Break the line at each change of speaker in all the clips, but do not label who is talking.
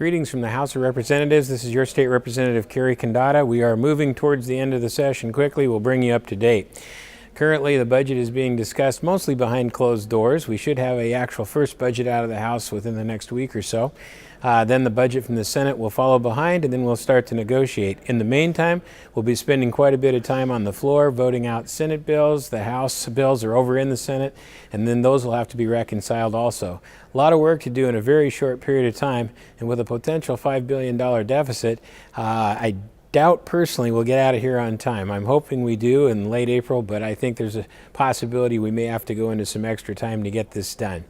Greetings from the House of Representatives. This is your State Representative Kerry Condotta. We are moving towards the end of the session quickly. We'll bring you up to date. Currently, the budget is being discussed mostly behind closed doors. We should have an actual first budget out of the House within the next week or so. Then the budget from the Senate will follow behind, and then we'll start to negotiate. In the meantime, we'll be spending quite a bit of time on the floor voting out Senate bills. The House bills are over in the Senate, and then those will have to be reconciled also. A lot of work to do in a very short period of time, and with a potential $5 billion deficit, I doubt personally we'll get out of here on time. I'm hoping we do in late April, but I think there's a possibility we may have to go into some extra time to get this done.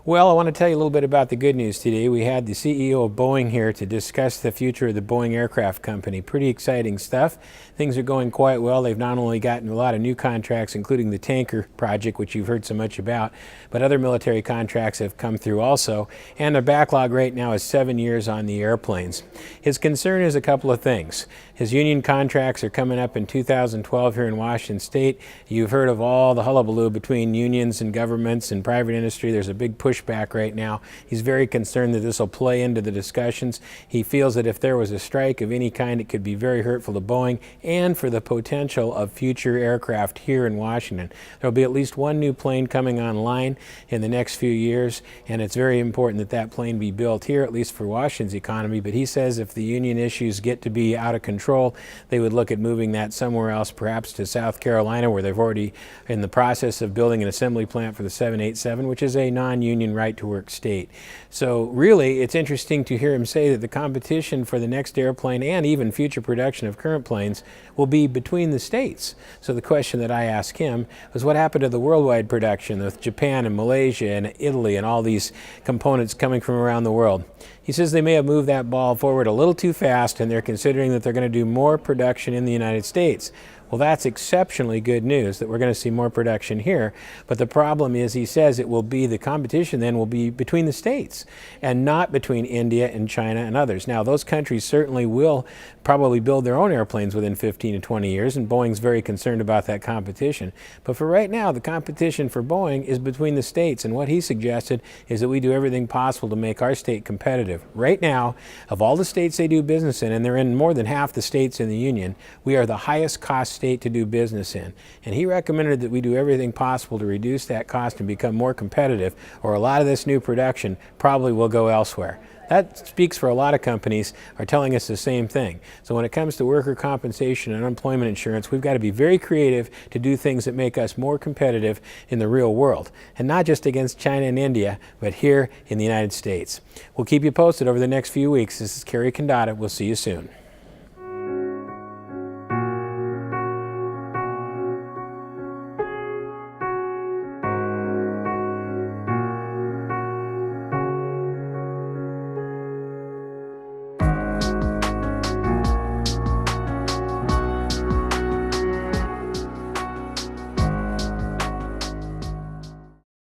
Well, I want to tell you a little bit about the good news today. We had the CEO of Boeing here to discuss the future of the Boeing Aircraft Company. Pretty exciting stuff. Things are going quite well. They've not only gotten a lot of new contracts, including the tanker project, which you've heard so much about, but other military contracts have come through also. And their backlog right now is 7 years on the airplanes. His concern is a couple of things. His union contracts are coming up in 2012 here in Washington State. You've heard of all the hullabaloo between unions and governments and private industry. There's a big pushback right now. He's very concerned that this will play into the discussions. He feels that if there was a strike of any kind, it could be very hurtful to Boeing and for the potential of future aircraft here in Washington. There will be at least one new plane coming online in the next few years, and it's very important that that plane be built here, at least for Washington's economy. But he says if the union issues get to be out of control, they would look at moving that somewhere else, perhaps to South Carolina, where they've already in the process of building an assembly plant for the 787, which is a non-union right-to-work state. So really, it's interesting to hear him say that the competition for the next airplane and even future production of current planes will be between the states. So the question that I asked him was, what happened to the worldwide production with Japan and Malaysia and Italy and all these components coming from around the world? He says they may have moved that ball forward a little too fast, and they're considering that they're going to do more production in the United States. Well, that's exceptionally good news that we're going to see more production here. But the problem is, he says it will be, the competition then will be between the states and not between India and China and others. Now, those countries certainly will probably build their own airplanes within 15 to 20 years, and Boeing's very concerned about that competition. But for right now, the competition for Boeing is between the states, and what he suggested is that we do everything possible to make our state competitive. Right now, of all the states they do business in, and they're in more than half the states in the union, we are the highest cost state to do business in. And he recommended that we do everything possible to reduce that cost and become more competitive, or a lot of this new production probably will go elsewhere. That speaks for a lot of companies are telling us the same thing. So when it comes to worker compensation and unemployment insurance, we've got to be very creative to do things that make us more competitive in the real world. And not just against China and India, but here in the United States. We'll keep you posted over the next few weeks. This is Kerry Condotta. We'll see you soon.